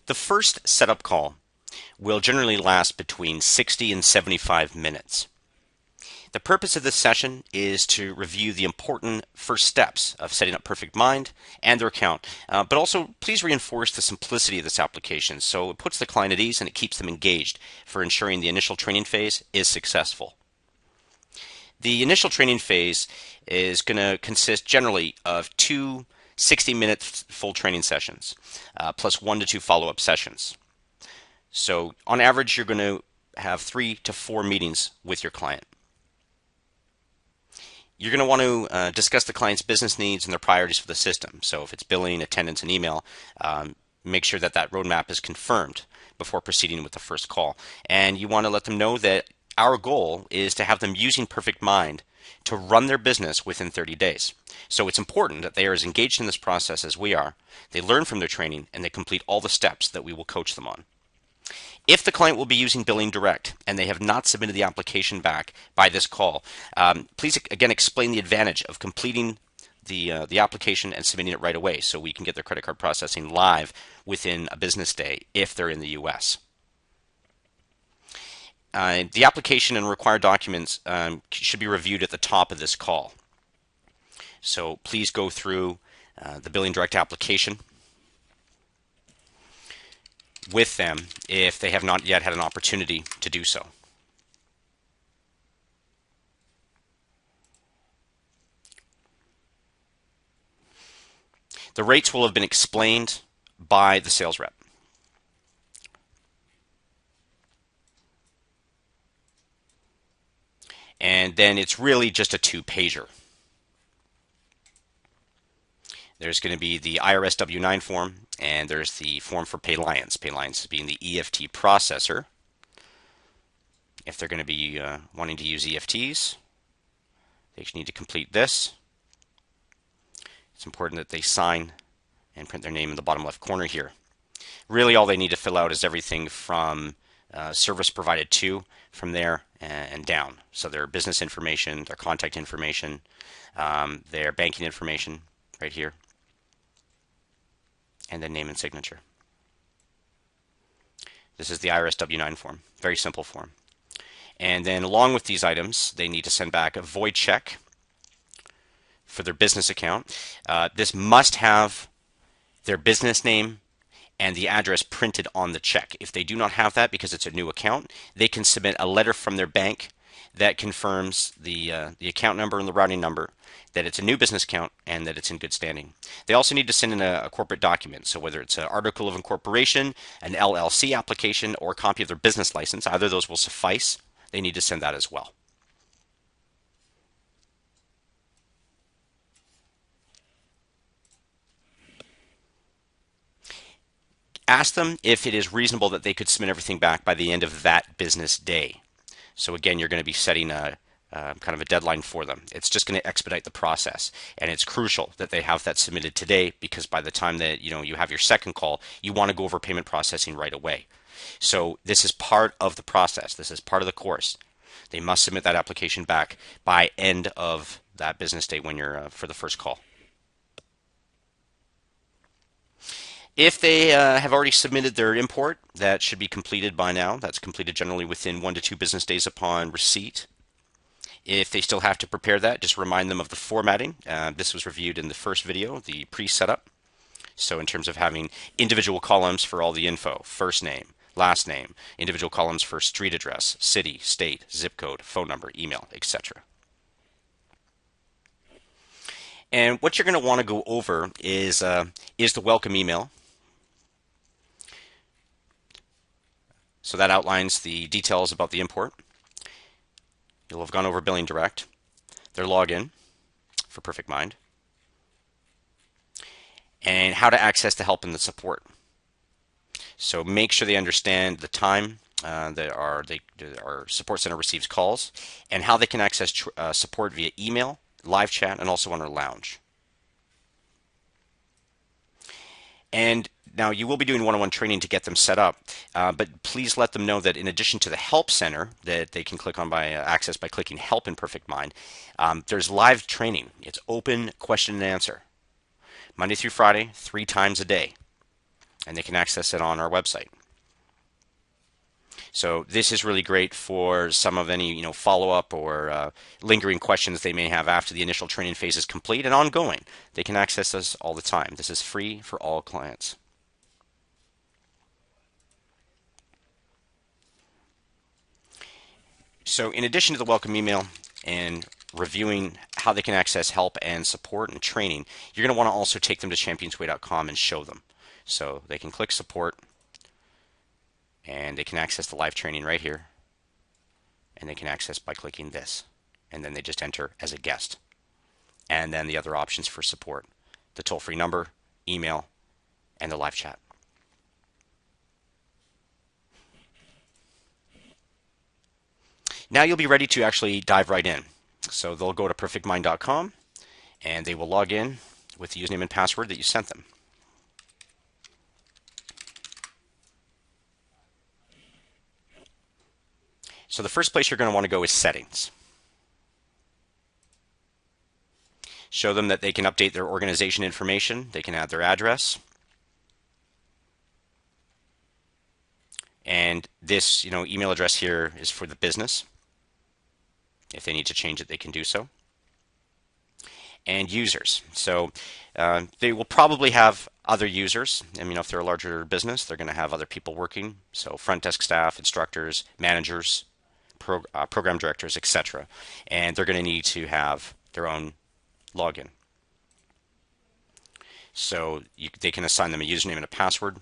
The first setup call will generally last between 60 and 75 minutes. The purpose of this session is to review the important first steps of setting up Perfect Mind and their account, but also please reinforce the simplicity of this application so it puts the client at ease and it keeps them engaged for ensuring the initial training phase is successful. The initial training phase is going to consist generally of two 60-minute full training sessions, plus 1 to 2 follow-up sessions. So on average, you're going to have 3 to 4 meetings with your client. You're going to want to discuss the client's business needs and their priorities for the system. So if it's billing, attendance, and email, make sure that that roadmap is confirmed before proceeding with the first call. And you want to let them know that our goal is to have them using Perfect Mind to run their business within 30 days. So it's important that they are as engaged in this process as we are. They learn from their training and they complete all the steps that we will coach them on. If the client will be using Billing Direct and they have not submitted the application back by this call, please again explain the advantage of completing the application and submitting it right away so we can get their credit card processing live within a business day if they're in the U.S. The application and required documents should be reviewed at the top of this call. So please go through the Billing Direct application with them if they have not yet had an opportunity to do so. The rates will have been explained by the sales rep. And then it's really just a 2-pager. There's going to be the IRS W-9 form, and there's the form for PayLiance. PayLiance being the EFT processor. If they're going to be wanting to use EFTs, they need to complete this. It's important that they sign and print their name in the bottom left corner here. Really, all they need to fill out is everything from service provided to, from there and down. So their business information, their contact information, their banking information right here, and then name and signature. This is the IRS W-9 form, very simple form. And then along with these items, they need to send back a void check for their business account. This must have their business name and the address printed on the check. If they do not have that because it's a new account, they can submit a letter from their bank that confirms the account number and the routing number, that it's a new business account, and that it's in good standing. They also need to send in a corporate document, so whether it's an article of incorporation, an LLC application, or a copy of their business license, either of those will suffice. They need to send that as well. Ask them if it is reasonable that they could submit everything back by the end of that business day. So again, you're going to be setting a kind of a deadline for them. It's just going to expedite the process, and it's crucial that they have that submitted today because by the time that you have your second call, you want to go over payment processing right away. So this is part of the process. This is part of the course. They must submit that application back by end of that business day when you're for the first call. If they have already submitted their import, that should be completed by now. That's completed generally within 1 to 2 business days upon receipt. If they still have to prepare that, just remind them of the formatting. This was reviewed in the first video, the pre-setup. So in terms of having individual columns for all the info, first name, last name, individual columns for street address, city, state, zip code, phone number, email, etc. And what you're going to want to go over is the welcome email. So that outlines the details about the import. You'll have gone over Billing Direct, their login for Perfect Mind, and how to access the help and the support. So make sure they understand the time that our support center receives calls and how they can access support via email, live chat, and also on our lounge. And now you will be doing one-on-one training to get them set up, but please let them know that in addition to the Help Center that they can click on by access by clicking Help in Perfect Mind, there's live training. It's open question and answer, Monday through Friday, 3 times a day. and they can access it on our website. So this is really great for some of any follow-up or lingering questions they may have after the initial training phase is complete and ongoing. They can access this all the time. This is free for all clients. So in addition to the welcome email and reviewing how they can access help and support and training, you're going to want to also take them to championsway.com and show them. So they can click support and they can access the live training right here, and they can access by clicking this, and then they just enter as a guest, and then the other options for support, the toll-free number, email, and the live chat. Now you'll be ready to actually dive right in. So they'll go to perfectmind.com and they will log in with the username and password that you sent them. So the first place you're going to want to go is settings. Show them that they can update their organization information. They can add their address. And this, email address here is for the business. If they need to change it, they can do so. And users. So they will probably have other users. If they're a larger business, they're going to have other people working. So front desk staff, instructors, managers, program directors, etc. And they're going to need to have their own login. So they can assign them a username and a password,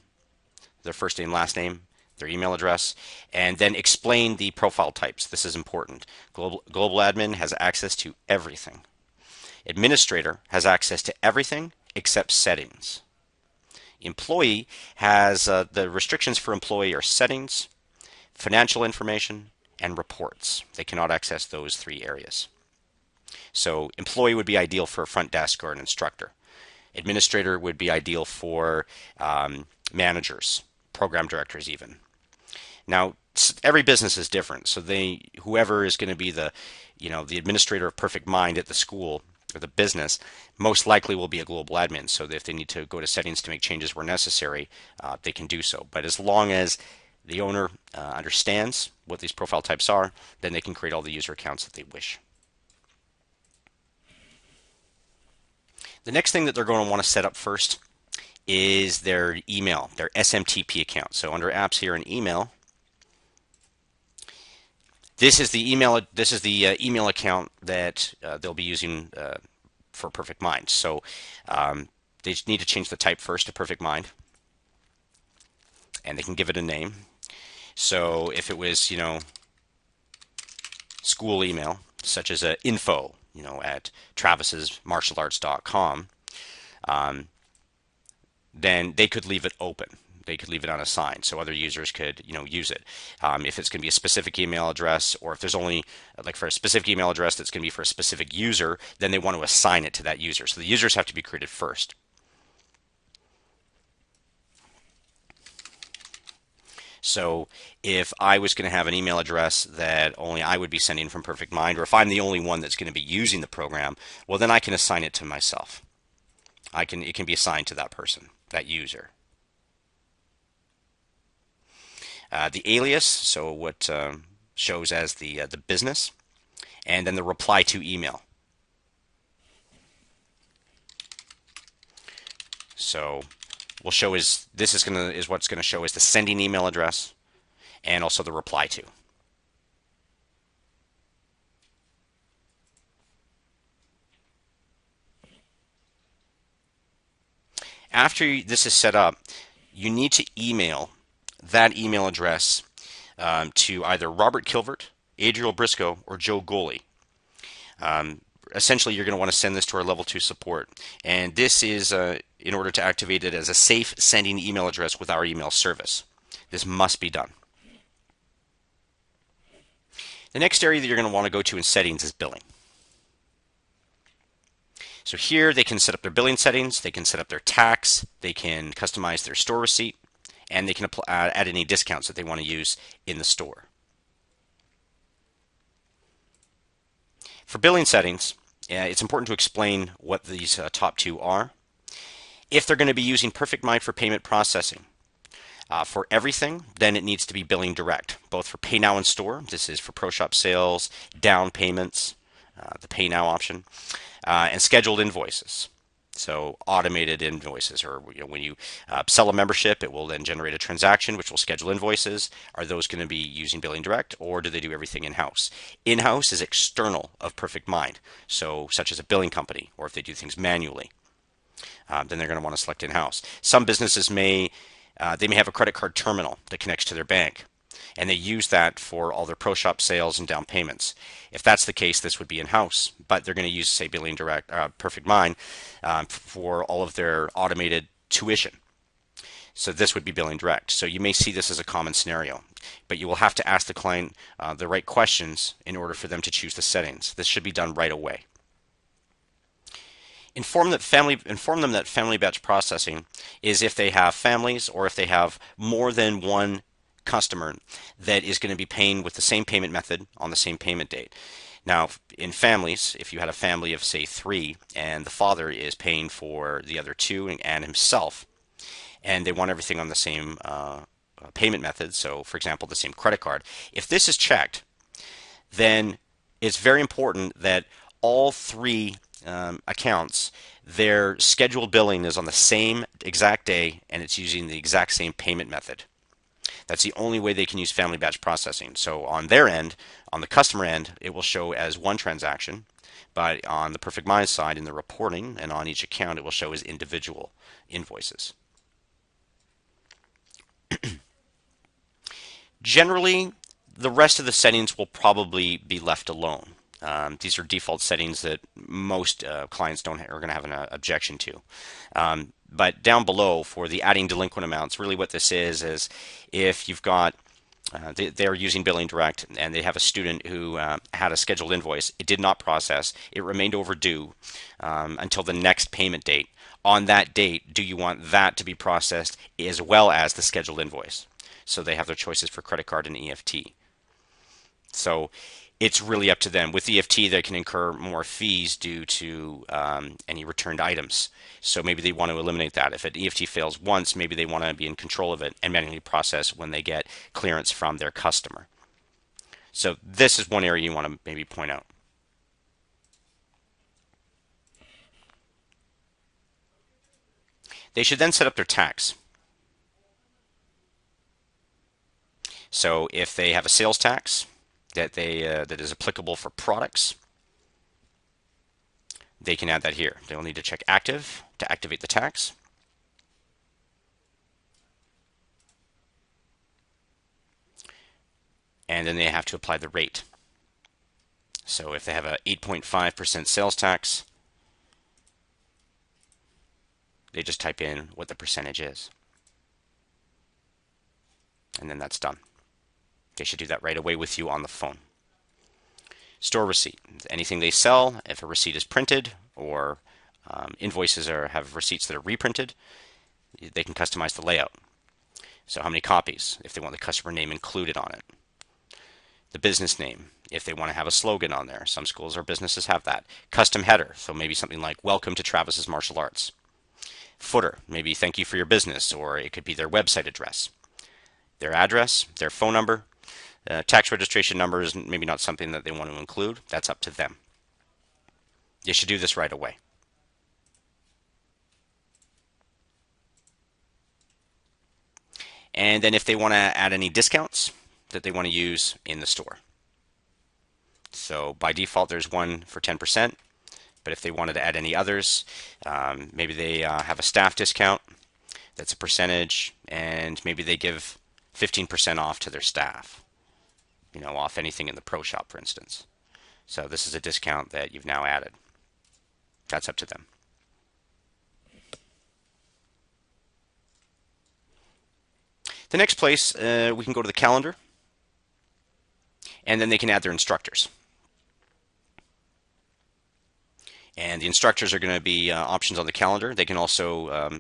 their first name, last name, their email address, and then explain the profile types. This is important. Global admin has access to everything. Administrator has access to everything except settings. Employee has the restrictions for employee are settings, financial information, and reports. They cannot access those three areas. So employee would be ideal for a front desk or an instructor. Administrator would be ideal for managers, program directors even. Now, every business is different, so whoever is going to be the administrator of Perfect Mind at the school or the business most likely will be a global admin. So if they need to go to settings to make changes where necessary, they can do so. But as long as the owner understands what these profile types are, then they can create all the user accounts that they wish. The next thing that they're going to want to set up first is their email, their SMTP account. So under apps here in email, this is the email. This is the email account that they'll be using for Perfect Mind. So they just need to change the type first to Perfect Mind, and they can give it a name. So if it was, school email, such as info, at travismartialarts.com, then they could leave it open. They could leave it unassigned, so other users could, use it. If it's going to be a specific email address, or if there's only, like for a specific email address that's going to be for a specific user, then they want to assign it to that user. So the users have to be created first. So if I was going to have an email address that only I would be sending from Perfect Mind, or if I'm the only one that's going to be using the program, well, then I can assign it to myself. It can be assigned to that person, that user. The alias, so what shows as the business, and then the reply to email. So will show is what's going to show as the sending email address, and also the reply to. After this is set up, you need to email that email address to either Robert Kilvert, Adriel Briscoe, or Joe Goley. Essentially, you're going to want to send this to our level 2 support, and this is in order to activate it as a safe sending email address with our email service. This must be done. The next area that you're going to want to go to in settings is billing. So here they can set up their billing settings, they can set up their tax, they can customize their store receipt, and they can add any discounts that they want to use in the store. For billing settings, it's important to explain what these top two are. If they're going to be using Perfect Mind for payment processing, For everything, then it needs to be billing direct, both for Pay Now in Store. This is for ProShop sales, down payments, the Pay Now option, and scheduled invoices. So automated invoices, or when you sell a membership, it will then generate a transaction which will schedule invoices. Are those going to be using billing direct, or do they do everything in-house? In-house is external of Perfect Mind, so such as a billing company, or if they do things manually, then they're going to want to select in-house. Some businesses may have a credit card terminal that connects to their bank, and they use that for all their ProShop sales and down payments. If that's the case, this would be in-house, but they're going to use, say, Billing Direct, Perfect Mind, for all of their automated tuition. So this would be billing direct. So you may see this as a common scenario, but you will have to ask the client the right questions in order for them to choose the settings. This should be done right away. Inform them that family batch processing is if they have families or if they have more than one customer that is going to be paying with the same payment method on the same payment date. Now, in families, if you had a family of, say, 3 and the father is paying for the other 2 and himself, and they want everything on the same payment method, so for example, the same credit card, if this is checked, then it's very important that all 3 accounts, their scheduled billing is on the same exact day and it's using the exact same payment method. That's the only way they can use family batch processing. So on their end, on the customer end, it will show as one transaction, but on the Perfect Mind side in the reporting and on each account, it will show as individual invoices. Generally, the rest of the settings will probably be left alone. These are default settings that most clients are going to have an objection to. But down below for the adding delinquent amounts, really what this is if you've got they're using billing direct and they have a student who had a scheduled invoice, it did not process, it remained overdue until the next payment date. On that date, do you want that to be processed as well as the scheduled invoice? So they have their choices for credit card and EFT. So it's really up to them. With EFT, they can incur more fees due to any returned items. So maybe they want to eliminate that. If an EFT fails once, maybe they want to be in control of it and manually process when they get clearance from their customer. So this is one area you want to maybe point out. They should then set up their tax. So if they have a sales tax that is applicable for products, they can add that here. They'll need to check active to activate the tax. And then they have to apply the rate. So if they have a 8.5% sales tax, they just type in what the percentage is. And then that's done. They should do that right away with you on the phone. Store receipt. Anything they sell, if a receipt is printed or invoices have receipts that are reprinted, they can customize the layout. So how many copies, if they want the customer name included on it. The business name, if they want to have a slogan on there. Some schools or businesses have that. Custom header, so maybe something like "Welcome to Travis's Martial Arts." Footer, maybe "Thank you for your business," or it could be their website address. Their address, their phone number. Tax registration number is maybe not something that they want to include. That's up to them. You should do this right away. And then if they want to add any discounts that they want to use in the store. So by default, there's one for 10%. But if they wanted to add any others, maybe they have a staff discount that's a percentage, and maybe they give 15% off to their staff. Off anything in the Pro Shop, for instance. So this is a discount that you've now added. That's up to them. The next place, we can go to the calendar, and then they can add their instructors. And the instructors are going to be options on the calendar. They can also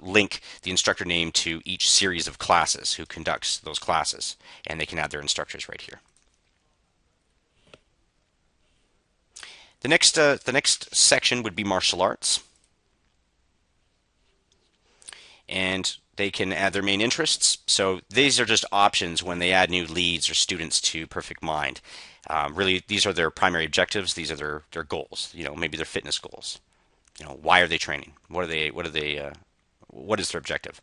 link the instructor name to each series of classes who conducts those classes, and they can add their instructors right here. The next section would be martial arts, and They can add their main interests. So these are just options when they add new leads or students to Perfect Mind. Really, these are their primary objectives. These are their goals. Maybe their fitness goals. Why are they training? What is their objective?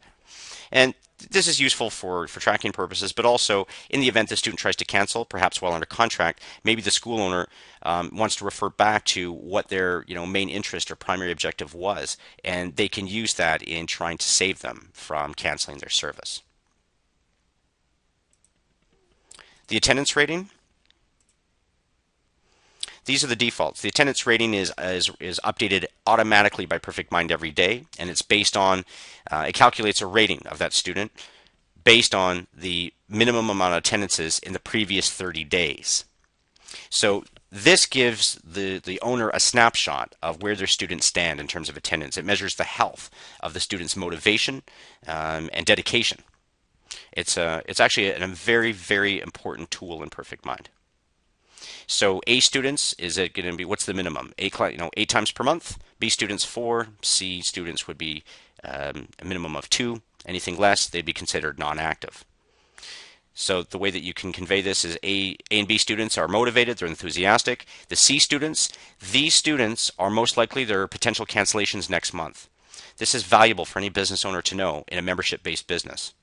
And this is useful for tracking purposes, but also in the event the student tries to cancel, perhaps while under contract, maybe the school owner wants to refer back to what their main interest or primary objective was, and they can use that in trying to save them from canceling their service. The attendance rating. These are the defaults. The attendance rating is updated automatically by Perfect Mind every day, and it's based on, it calculates a rating of that student based on the minimum amount of attendances in the previous 30 days. So this gives the owner a snapshot of where their students stand in terms of attendance. It measures the health of the student's motivation and dedication. It's actually a very, very important tool in Perfect Mind. So A students, is it going to be, what's the minimum? 8 times per month. B students 4. C students would be a minimum of 2. Anything less, they'd be considered non-active. So the way that you can convey this is A and B students are motivated, they're enthusiastic. The C students, these students are most likely there are potential cancellations next month. This is valuable for any business owner to know in a membership-based business.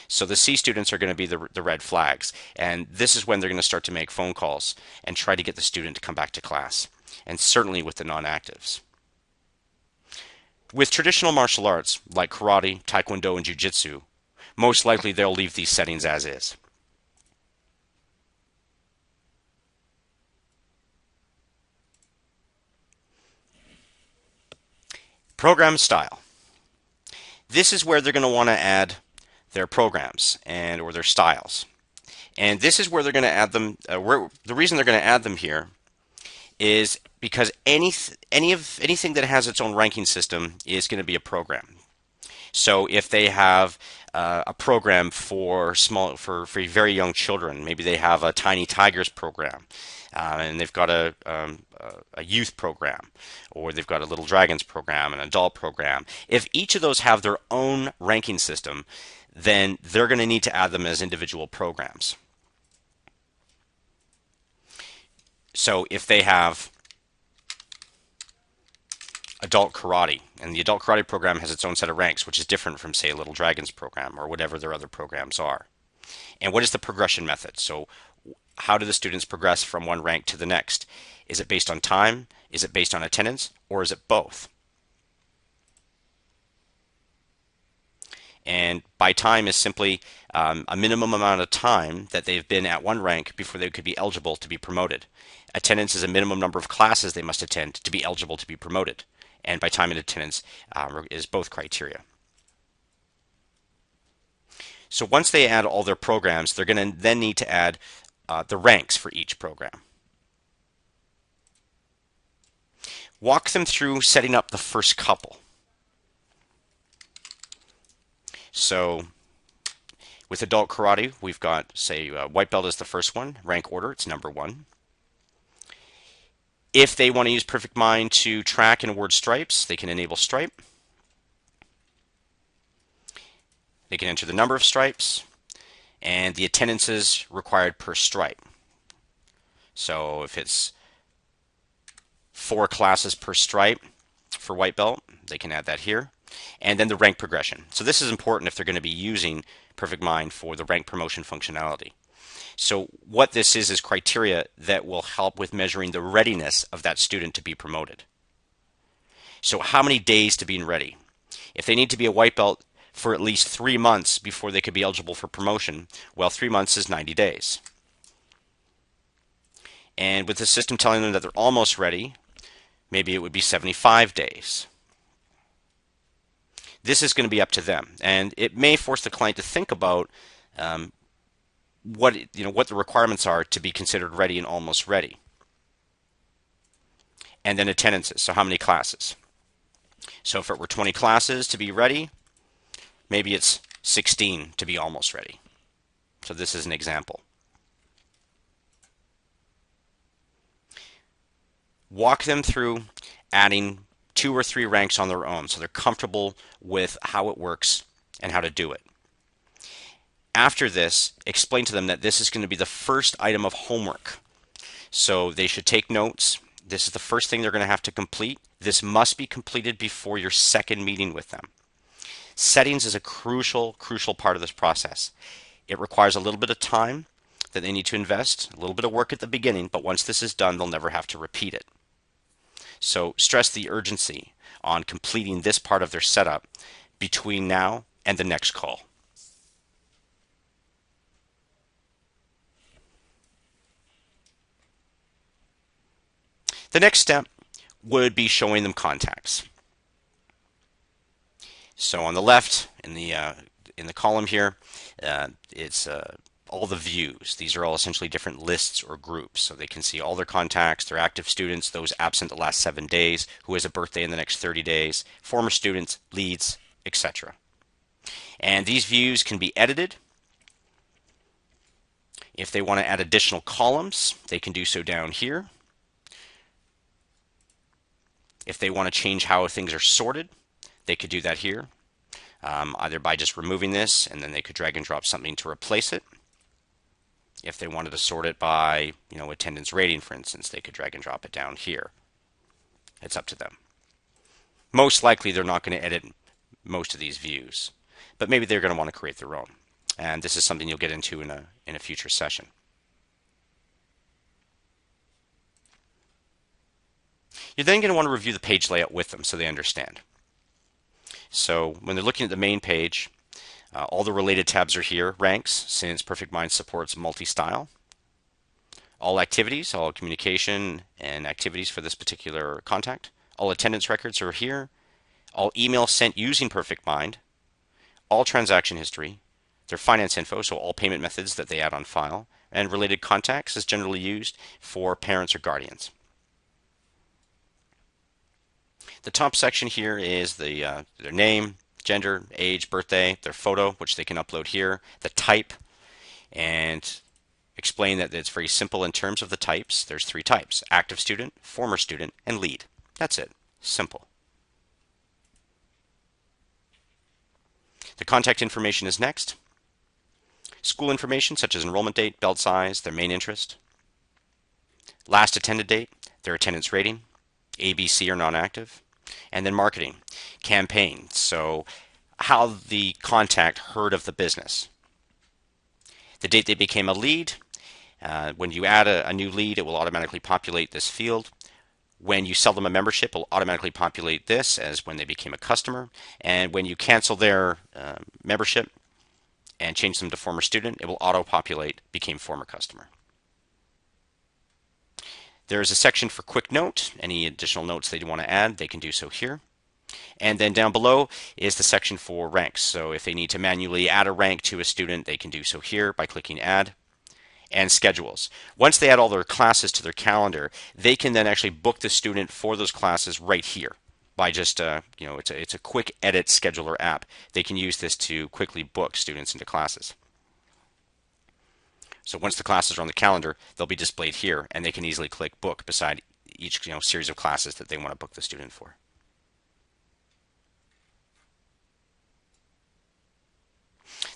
So the C students are going to be the red flags, and this is when they're going to start to make phone calls and try to get the student to come back to class, and certainly with the non-actives. With traditional martial arts like karate, taekwondo, and jiu-jitsu, most likely they'll leave these settings as is. Program style. This is where they're going to want to add their programs or their styles. And this is where they're going to add them. The reason they're going to add them here is because anything that has its own ranking system is going to be a program. So if they have a program for very young children, maybe they have a Tiny Tigers program, and they've got a youth program, or they've got a Little Dragons program, an adult program. If each of those have their own ranking system, then they're going to need to add them as individual programs. So if they have adult karate, and the adult karate program has its own set of ranks, which is different from, say, a Little Dragons program or whatever their other programs are. And what is the progression method? So how do the students progress from one rank to the next? Is it based on time? Is it based on attendance? Or is it both? And by time is simply a minimum amount of time that they've been at one rank before they could be eligible to be promoted. Attendance is a minimum number of classes they must attend to be eligible to be promoted. And by time and attendance is both criteria. So once they add all their programs, they're going to then need to add the ranks for each program. Walk them through setting up the first couple. So with adult karate, we've got, say, white belt is the first one, rank order, it's number 1. If they want to use Perfect Mind to track and award stripes, they can enable stripe. They can enter the number of stripes and the attendances required per stripe. So if it's 4 classes per stripe for white belt, they can add that here. And then the rank progression. So this is important if they're going to be using Perfect Mind for the rank promotion functionality. So what this is criteria that will help with measuring the readiness of that student to be promoted. So how many days to being ready? If they need to be a white belt for at least 3 months before they could be eligible for promotion, well, 3 months is 90 days. And with the system telling them that they're almost ready, maybe it would be 75 days. This is going to be up to them, and it may force the client to think about what the requirements are to be considered ready and almost ready. And then attendances, so how many classes? So if it were 20 classes to be ready, maybe it's 16 to be almost ready. So this is an example. Walk them through adding 2 or 3 ranks on their own so they're comfortable with how it works and how to do it. After this, explain to them that this is going to be the first item of homework. So they should take notes. This is the first thing they're going to have to complete. This must be completed before your second meeting with them. Settings is a crucial part of this process. It requires a little bit of time that they need to invest, a little bit of work at the beginning, but once this is done, they'll never have to repeat it. So stress the urgency on completing this part of their setup between now and the next call. The next step would be showing them contacts. So on the left in the column here, it's all the views. These are all essentially different lists or groups, so they can see all their contacts, their active students, those absent the last 7 days, who has a birthday in the next 30 days, former students, leads, etc. And these views can be edited. If they want to add additional columns, they can do so down here. If they want to change how things are sorted, they could do that here, either by just removing this, and then they could drag and drop something to replace it. If they wanted to sort it by, attendance rating, for instance, they could drag and drop it down here. It's up to them. Most likely, they're not going to edit most of these views, but maybe they're going to want to create their own. And this is something you'll get into in a future session. You're then going to want to review the page layout with them so they understand. So when they're looking at the main page, all the related tabs are here. Ranks, since Perfect Mind supports multi-style. All activities, all communication and activities for this particular contact. All attendance records are here. All emails sent using Perfect Mind. All transaction history. Their finance info, so all payment methods that they add on file. And related contacts is generally used for parents or guardians. The top section here is their name, gender, age, birthday, their photo, which they can upload here, the type, and explain that it's very simple in terms of the types. There's 3 types: active student, former student, and lead. That's it. Simple. The contact information is next. School information such as enrollment date, belt size, their main interest. Last attended date, their attendance rating, ABC or non-active. And then marketing, campaign, so how the contact heard of the business. The date they became a lead. When you add a new lead, it will automatically populate this field. When you sell them a membership, it will automatically populate this as when they became a customer. And when you cancel their membership and change them to former student, it will auto-populate became former customer. There is a section for quick note. Any additional notes they want to add, they can do so here. And then down below is the section for ranks. So if they need to manually add a rank to a student, they can do so here by clicking Add. And schedules. Once they add all their classes to their calendar, they can then actually book the student for those classes right here by just, it's a quick edit scheduler app. They can use this to quickly book students into classes. So once the classes are on the calendar, they'll be displayed here, and they can easily click book beside each series of classes that they want to book the student for.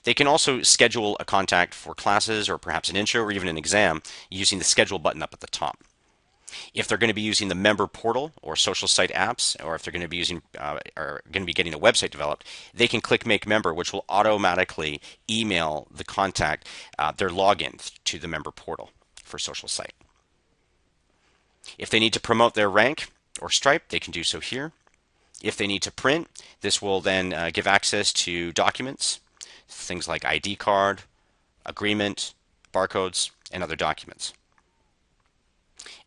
They can also schedule a contact for classes or perhaps an intro or even an exam using the schedule button up at the top. If they're going to be using the member portal or social site apps, or if they're going to be using or going to be getting a website developed, they can click Make Member, which will automatically email the contact their login to the member portal for social site. If they need to promote their rank or Stripe, they can do so here. If they need to print, this will then give access to documents, things like ID card, agreement, barcodes, and other documents.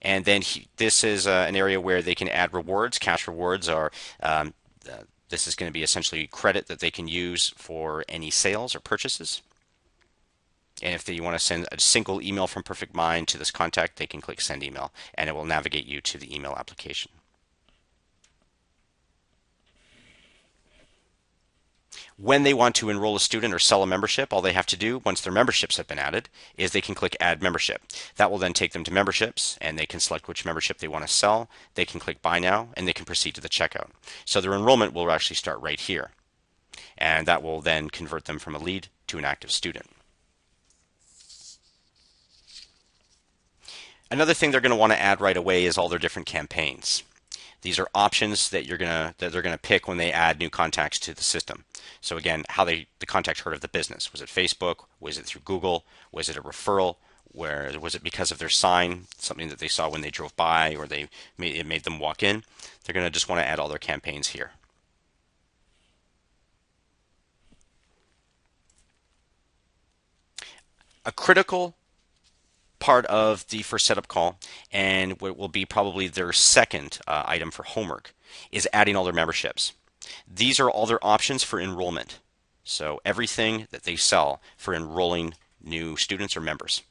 And then this is an area where they can add rewards. Cash rewards are, this is going to be essentially credit that they can use for any sales or purchases. And if they want to send a single email from Perfect Mind to this contact, they can click Send Email, and it will navigate you to the email application. When they want to enroll a student or sell a membership, all they have to do once their memberships have been added is they can click Add Membership. That will then take them to memberships, and they can select which membership they want to sell. They can click Buy Now, and they can proceed to the checkout. So their enrollment will actually start right here. and that will then convert them from a lead to an active student. Another thing they're going to want to add right away is all their different campaigns. These are options that they're gonna pick when they add new contacts to the system. So again, how the contact heard of the business. Was it Facebook? Was it through Google? Was it a referral? Where was it because of their sign, something that they saw when they drove by, or it made them walk in? They're going to just want to add all their campaigns here. A critical part of the first setup call, and what will be probably their second item for homework, is adding all their memberships. These are all their options for enrollment. So everything that they sell for enrolling new students or members.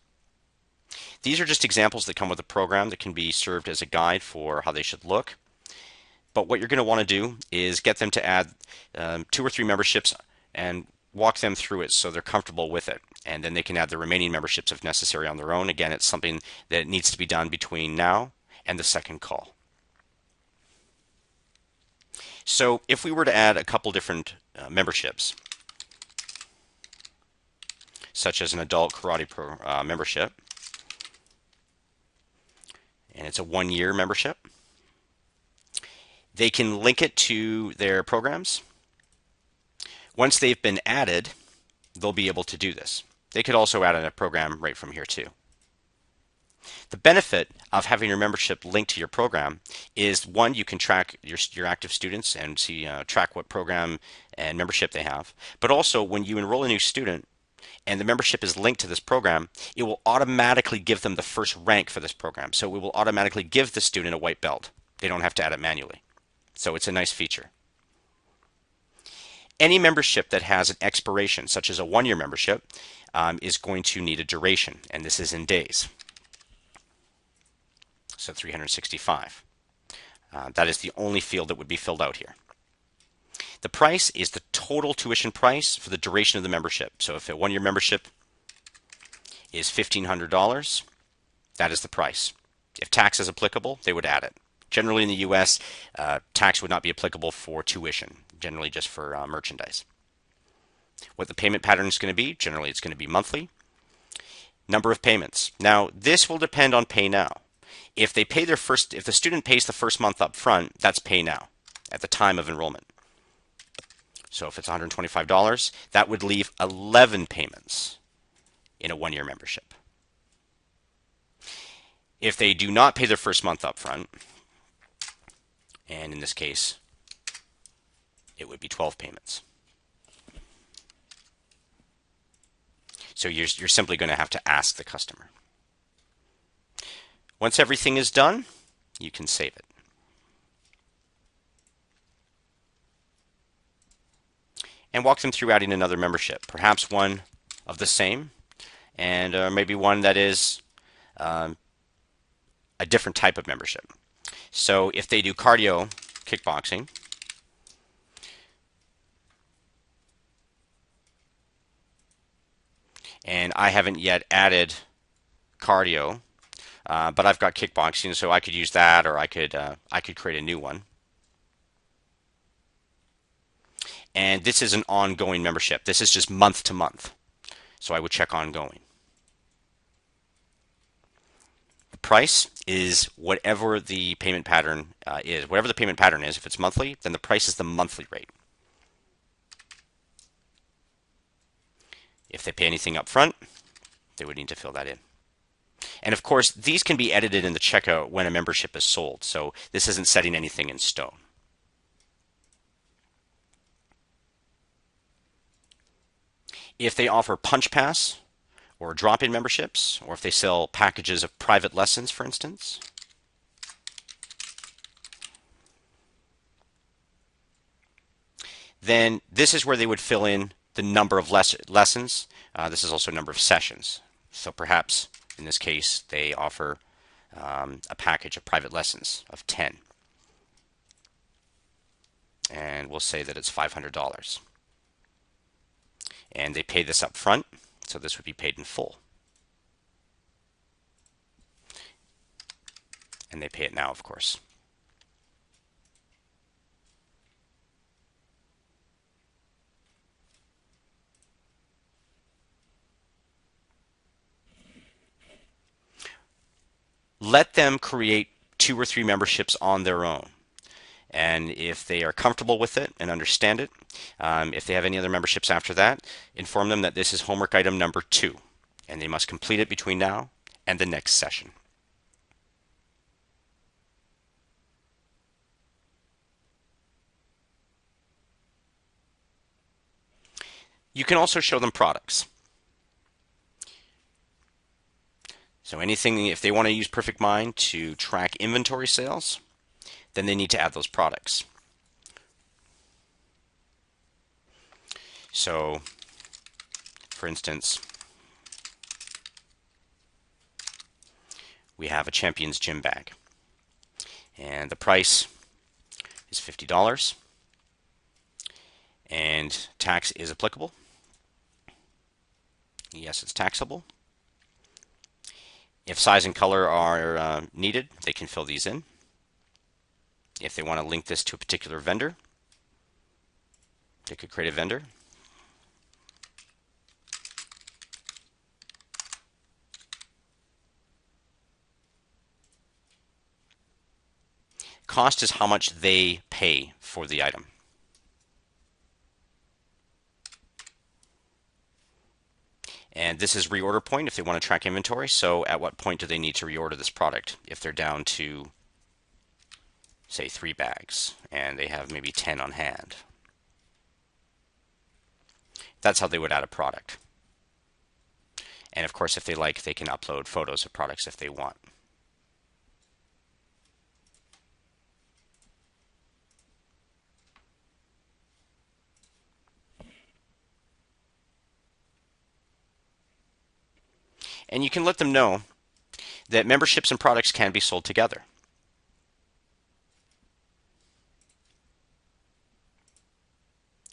These are just examples that come with the program that can be served as a guide for how they should look. But what you're going to want to do is get them to add 2 or 3 memberships and walk them through it so they're comfortable with it. And then they can add the remaining memberships if necessary on their own. Again, it's something that needs to be done between now and the second call. So if we were to add a couple different memberships, such as an adult karate membership, and it's a 1-year membership, they can link it to their programs. Once they've been added, they'll be able to do this. They could also add in a program right from here too. The benefit of having your membership linked to your program is, one, you can track your active students and see track what program and membership they have. But also, when you enroll a new student and the membership is linked to this program, it will automatically give them the first rank for this program. So it will automatically give the student a white belt. They don't have to add it manually. So it's a nice feature. Any membership that has an expiration, such as a 1-year membership, is going to need a duration, and this is in days. So 365. That is the only field that would be filled out here. The price is the total tuition price for the duration of the membership. So if a 1-year membership is $1,500, that is the price. If tax is applicable, they would add it. Generally in the US, tax would not be applicable for tuition, generally just for merchandise. What the payment pattern is going to be, generally it's going to be monthly. Number of payments. Now, this will depend on Pay Now. If the student pays the first month up front, that's Pay Now at the time of enrollment. So if it's $125, that would leave 11 payments in a 1-year membership. If they do not pay their first month up front, and in this case, it would be 12 payments. So you're simply going to have to ask the customer. Once everything is done, you can save it. And walk them through adding another membership, perhaps one of the same, and maybe one that is a different type of membership. So if they do cardio kickboxing, and I haven't yet added cardio, but I've got kickboxing, so I could use that, or I could create a new one. And this is an ongoing membership. This is just month to month, so I would check ongoing. The price is whatever the payment pattern is. Whatever the payment pattern is, if it's monthly, then the price is the monthly rate. If they pay anything up front, they would need to fill that in. And of course, these can be edited in the checkout when a membership is sold, so this isn't setting anything in stone. If they offer Punch Pass or drop-in memberships, or if they sell packages of private lessons, for instance, then this is where they would fill in the number of lessons. This is also a number of sessions. So perhaps, in this case, they offer a package of private lessons of 10. And we'll say that it's $500. And they pay this up front, so this would be paid in full. And they pay it now, of course. let them create 2 or 3 memberships on their own. And if they are comfortable with it and understand it, if they have any other memberships after that, inform them that this is homework item number 2, and they must complete it between now and the next session. You can also show them products. So anything, if they want to use Perfect Mind to track inventory sales, then they need to add those products. So, for instance, we have a Champions Gym bag, and the price is $50, and tax is applicable. Yes, it's taxable. If size and color are needed, they can fill these in. If they want to link this to a particular vendor, they could create a vendor. Cost is how much they pay for the item. And this is reorder point if they want to track inventory. So at what point do they need to reorder this product? If they're down to, say, 3 bags and they have maybe 10 on hand. That's how they would add a product. And of course, if they like, they can upload photos of products if they want. And you can let them know that memberships and products can be sold together.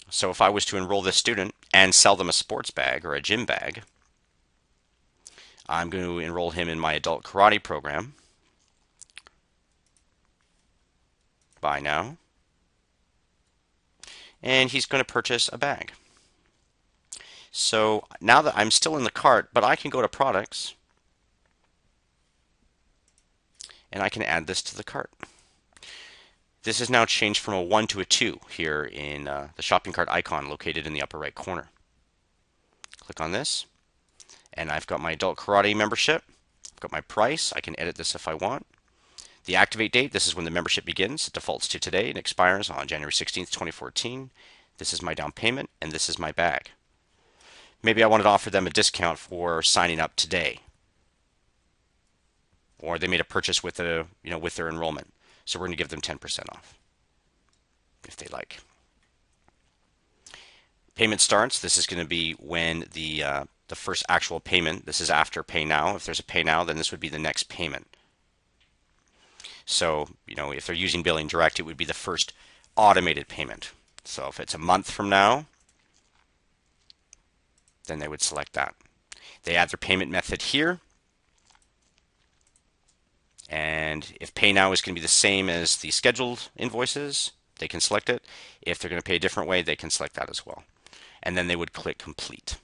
So if I was to enroll this student and sell them a sports bag or a gym bag, I'm going to enroll him in my adult karate program. Buy now. And he's going to purchase a bag. So now that I'm still in the cart, but I can go to products and I can add this to the cart. This is now changed from a 1 to a 2 here in the shopping cart icon located in the upper right corner. Click on this and I've got my adult karate membership. I've got my price. I can edit this if I want. The activate date, this is when the membership begins. It defaults to today and expires on January 16th, 2014. This is my down payment and this is my bag. Maybe I wanted to offer them a discount for signing up today, or they made a purchase with with their enrollment. So we're going to give them 10% off if they like. Payment starts. This is going to be when the first actual payment. This is after pay now. If there's a pay now, then this would be the next payment. So if they're using Billing Direct, it would be the first automated payment. So if it's a month from now, then they would select that. They add their payment method here. And if pay now is going to be the same as the scheduled invoices, they can select it. If they're going to pay a different way, they can select that as well. And then they would click complete.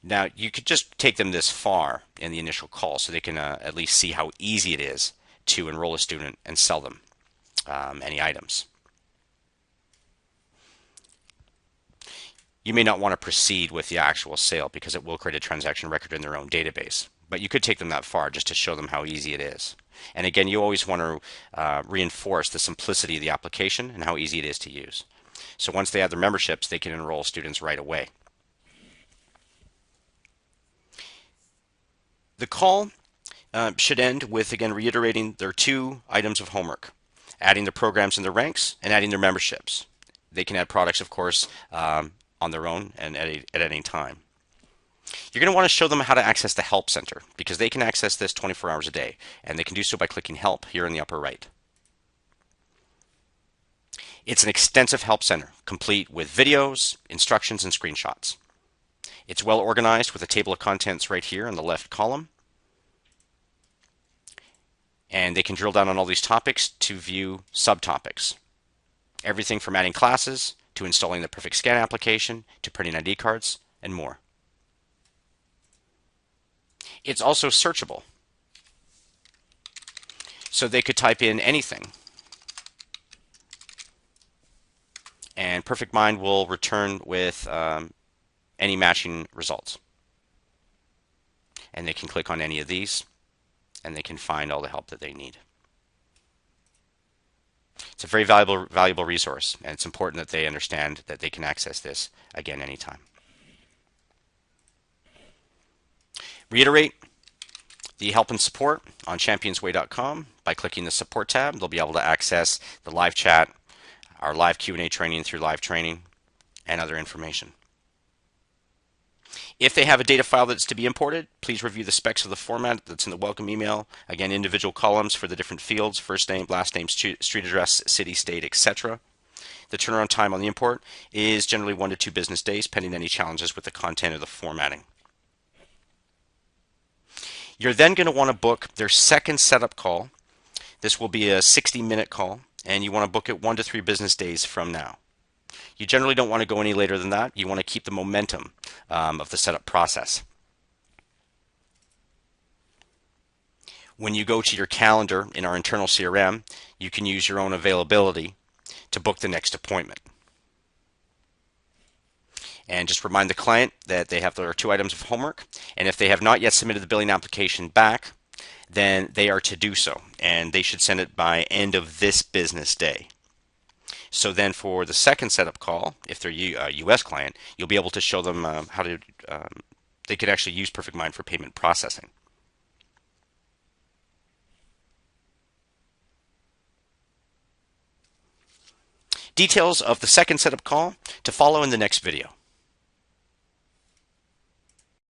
Now, you could just take them this far in the initial call so they can at least see how easy it is to enroll a student and sell them any items. You may not want to proceed with the actual sale because it will create a transaction record in their own database. But you could take them that far just to show them how easy it is. And again, you always want to reinforce the simplicity of the application and how easy it is to use. So once they add their memberships, they can enroll students right away. The call should end with, again, reiterating their 2 items of homework, adding their programs in their ranks and adding their memberships. They can add products, of course, on their own and at any time. You're going to want to show them how to access the Help Center because they can access this 24 hours a day, and they can do so by clicking Help here in the upper right. It's an extensive Help Center, complete with videos, instructions, and screenshots. It's well organized with a table of contents right here in the left column. And they can drill down on all these topics to view subtopics. Everything from adding classes, to installing the Perfect Scan application, to printing ID cards, and more. It's also searchable. So they could type in anything, and Perfect Mind will return with any matching results. And they can click on any of these, and they can find all the help that they need. It's a very valuable resource, and it's important that they understand that they can access this again anytime. Reiterate the help and support on championsway.com. By clicking the support tab, they'll be able to access the live chat, our live Q&A training through live training, and other information. If they have a data file that's to be imported, please review the specs of the format that's in the welcome email. Again, individual columns for the different fields: first name, last name, street address, city, state, etc. The turnaround time on the import is generally 1 to 2 business days, pending any challenges with the content or the formatting. You're then going to want to book their second setup call. This will be a 60-minute call, and you want to book it 1 to 3 business days from now. You generally don't want to go any later than that. You want to keep the momentum of the setup process. When you go to your calendar in our internal CRM, you can use your own availability to book the next appointment. And just remind the client that they have their 2 items of homework, and if they have not yet submitted the billing application back, then they are to do so, and they should send it by end of this business day. So then for the second setup call, if they're a US client, you'll be able to show them how to, they could actually use Perfect Mind for payment processing. Details of the second setup call to follow in the next video.